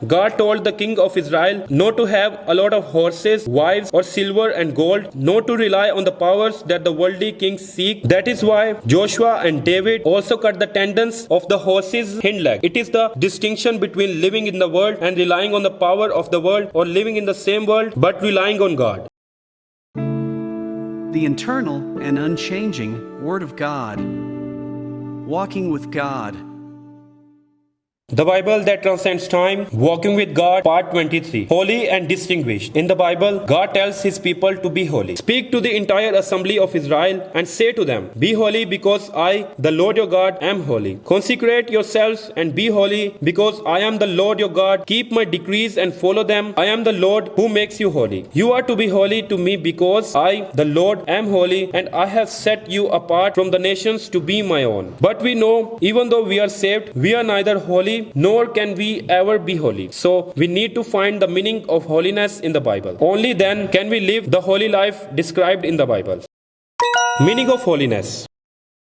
God told the king of Israel not to have a lot of horses, wives, or silver and gold, not to rely on the powers that the worldly kings seek. That is why Joshua and David also cut the tendons of the horse's hind leg. It is the distinction between living in the world and relying on the power of the world, or living in the same world but relying on God. The internal and unchanging Word of God. Walking with God. The Bible that transcends time, Walking with God, Part 23. Holy and distinguished. In the Bible, God tells His people to be holy. Speak to the entire assembly of Israel and say to them, be holy because I, the Lord your God, am holy. Consecrate yourselves and be holy because I am the Lord your God. Keep my decrees and follow them. I am the Lord who makes you holy. You are to be holy to me because I, the Lord, am holy, and I have set you apart from the nations to be my own. But we know, even though we are saved, we are neither holy nor can we ever be holy. So we need to find the meaning of holiness in the Bible. Only then can we live the holy life described in the Bible. Meaning of holiness.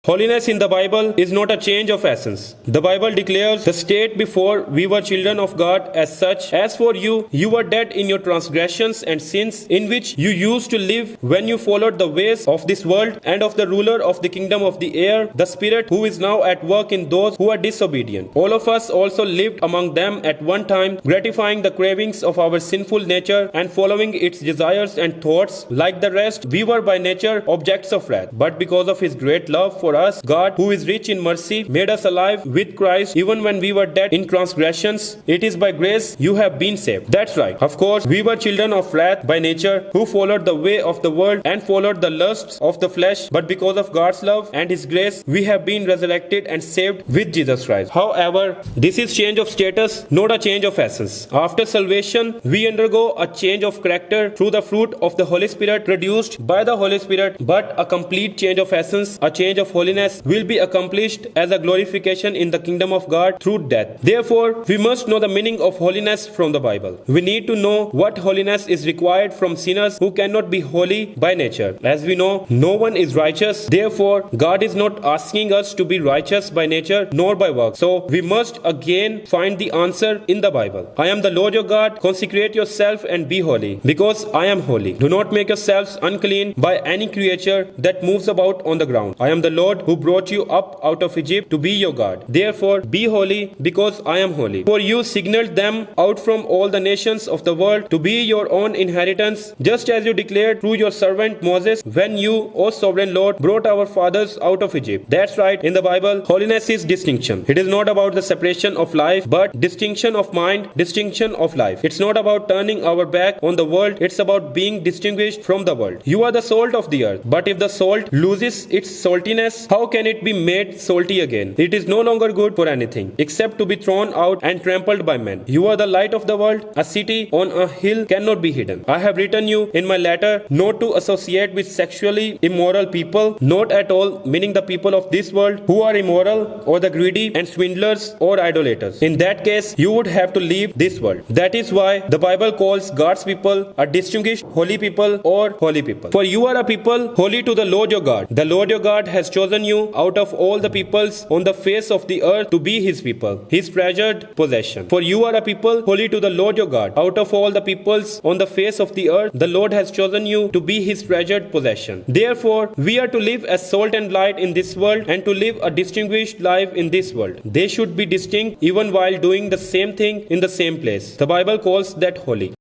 Holiness in the Bible is not a change of essence. The Bible declares the state before we were children of God as such. As for you, you were dead in your transgressions and sins, in which you used to live when you followed the ways of this world and of the ruler of the kingdom of the air, the Spirit who is now at work in those who are disobedient. All of us also lived among them at one time, gratifying the cravings of our sinful nature and following its desires and thoughts. Like the rest, we were by nature objects of wrath. But because of His great love for us, God, who is rich in mercy, made us alive with Christ even when we were dead in transgressions. It is by grace you have been saved. That's right. Of course, we were children of wrath by nature, who followed the way of the world and followed the lusts of the flesh. But because of God's love and His grace, we have been resurrected and saved with Jesus Christ. However, this is change of status, not a change of essence. After salvation, we undergo a change of character through the fruit of the Holy Spirit produced by the Holy Spirit, but a complete change of essence, a change of holiness, will be accomplished as a glorification in the kingdom of God through death. Therefore, we must know the meaning of holiness from the Bible. We need to know what holiness is required from sinners who cannot be holy by nature. As we know, no one is righteous. Therefore, God is not asking us to be righteous by nature nor by works. So, we must again find the answer in the Bible. I am the Lord your God. Consecrate yourself and be holy, because I am holy. Do not make yourselves unclean by any creature that moves about on the ground. I am the Lord who brought you up out of Egypt to be your God. Therefore, be holy, because I am holy. For you signaled them out from all the nations of the world to be your own inheritance, just as you declared through your servant Moses, when you, O sovereign Lord, brought our fathers out of Egypt. That's right, in the Bible, holiness is distinction. It is not about the separation of life, but distinction of mind, distinction of life. It's not about turning our back on the world, it's about being distinguished from the world. You are the salt of the earth, but if the salt loses its saltiness, how can it be made salty again? It is no longer good for anything except to be thrown out and trampled by men. You are the light of the world. A city on a hill cannot be hidden. I have written you in my letter not to associate with sexually immoral people, not at all meaning the people of this world who are immoral, or the greedy and swindlers or idolaters. In that case, you would have to leave this world. That is why the Bible calls God's people a distinguished holy people or holy people. For you are a people holy to the Lord your God. The Lord your God has chosen you out of all the peoples on the face of the earth to be His people, His treasured possession. For you are a people holy to the Lord your God. Out of all the peoples on the face of the earth, the Lord has chosen you to be His treasured possession. Therefore, we are to live as salt and light in this world, and to live a distinguished life in this world. They should be distinct even while doing the same thing in the same place. The Bible calls that holy.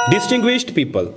Distinguished people.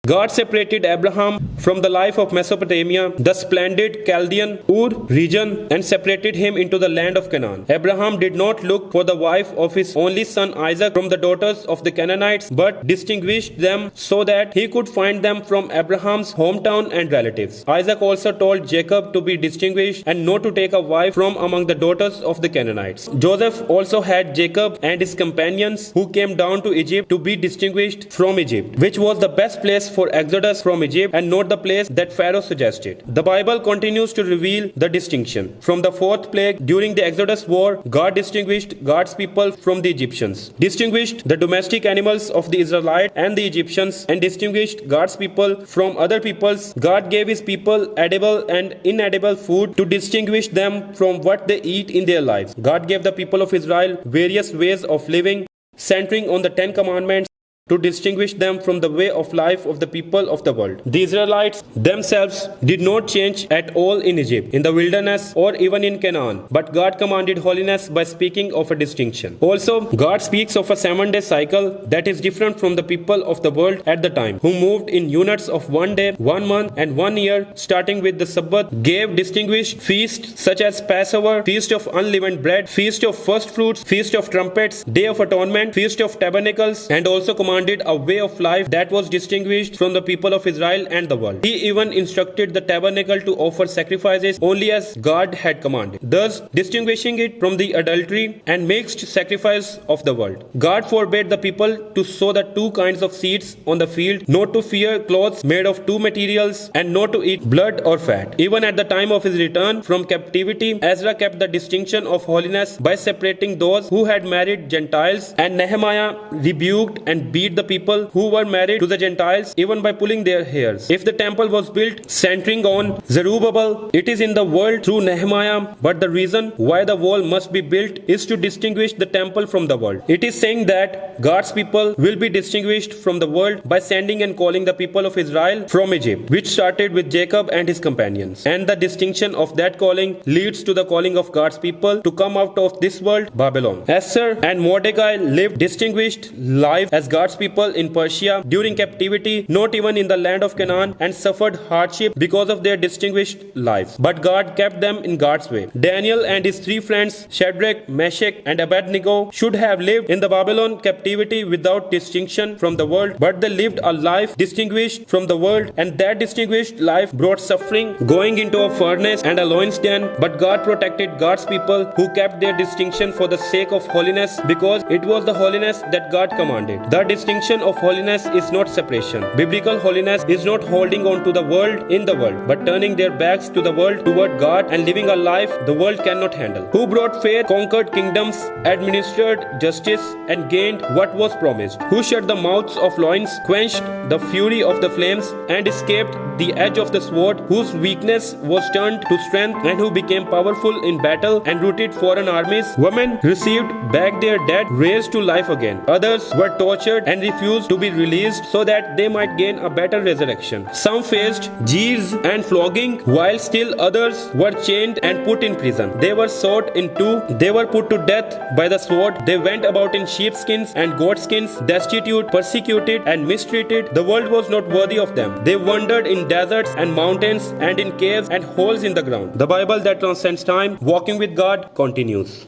God separated Abraham from the life of Mesopotamia, the splendid Chaldean Ur region, and separated him into the land of Canaan. Abraham did not look for the wife of his only son Isaac from the daughters of the Canaanites, but distinguished them so that he could find them from Abraham's hometown and relatives. Isaac also told Jacob to be distinguished and not to take a wife from among the daughters of the Canaanites. Joseph also had Jacob and his companions who came down to Egypt to be distinguished from Egypt, which was the best place for exodus from Egypt and not the place that Pharaoh suggested. The Bible continues to reveal the distinction. From the fourth plague during the Exodus war, God distinguished God's people from the Egyptians, distinguished the domestic animals of the Israelites and the Egyptians, and distinguished God's people from other peoples. God gave His people edible and inedible food to distinguish them from what they eat in their lives. God gave the people of Israel various ways of living, centering on the Ten Commandments to distinguish them from the way of life of the people of the world. The Israelites themselves did not change at all in Egypt, in the wilderness, or even in Canaan, but God commanded holiness by speaking of a distinction. Also, God speaks of a 7-day cycle that is different from the people of the world at the time, who moved in units of 1 day, 1 month, and 1 year, starting with the Sabbath, gave distinguished feasts such as Passover, Feast of Unleavened Bread, Feast of First Fruits, Feast of Trumpets, Day of Atonement, Feast of Tabernacles, and also commanded a way of life that was distinguished from the people of Israel and the world. He even instructed the tabernacle to offer sacrifices only as God had commanded, thus distinguishing it from the adultery and mixed sacrifice of the world. God forbade the people to sow the 2 kinds of seeds on the field, not to wear clothes made of 2 materials, and not to eat blood or fat. Even at the time of his return from captivity, Ezra kept the distinction of holiness by separating those who had married Gentiles, and Nehemiah rebuked and beat the people who were married to the Gentiles even by pulling their hairs. If the temple was built centering on Zerubbabel, it is in the world through Nehemiah, but the reason why the wall must be built is to distinguish the temple from the world. It is saying that God's people will be distinguished from the world by sending and calling the people of Israel from Egypt, which started with Jacob and his companions. And the distinction of that calling leads to the calling of God's people to come out of this world, Babylon. Esther and Mordecai lived distinguished lives as God's people in Persia during captivity, not even in the land of Canaan, and suffered hardship because of their distinguished lives. But God kept them in God's way. Daniel and his 3 friends, Shadrach, Meshach, and Abednego, should have lived in the Babylon captivity without distinction from the world, but they lived a life distinguished from the world, and that distinguished life brought suffering, going into a furnace and a lion's den. But God protected God's people who kept their distinction for the sake of holiness, because it was the holiness that God commanded. The distinction of holiness is not separation. Biblical holiness is not holding on to the world in the world, but turning their backs to the world toward God and living a life the world cannot handle. Who brought faith, conquered kingdoms, administered justice, and gained what was promised. Who shut the mouths of lions, quenched the fury of the flames, and escaped the edge of the sword. Whose weakness was turned to strength, and who became powerful in battle and routed foreign armies. Women received back their dead, raised to life again. Others were tortured and refused to be released so that they might gain a better resurrection. Some faced jeers and flogging, while still others were chained and put in prison. They were sawed in 2. They were put to death by the sword. They went about in sheepskins and goatskins, destitute, persecuted, and mistreated. The world was not worthy of them. They wandered in deserts and mountains and in caves and holes in the ground. The Bible that transcends time, walking with God, continues.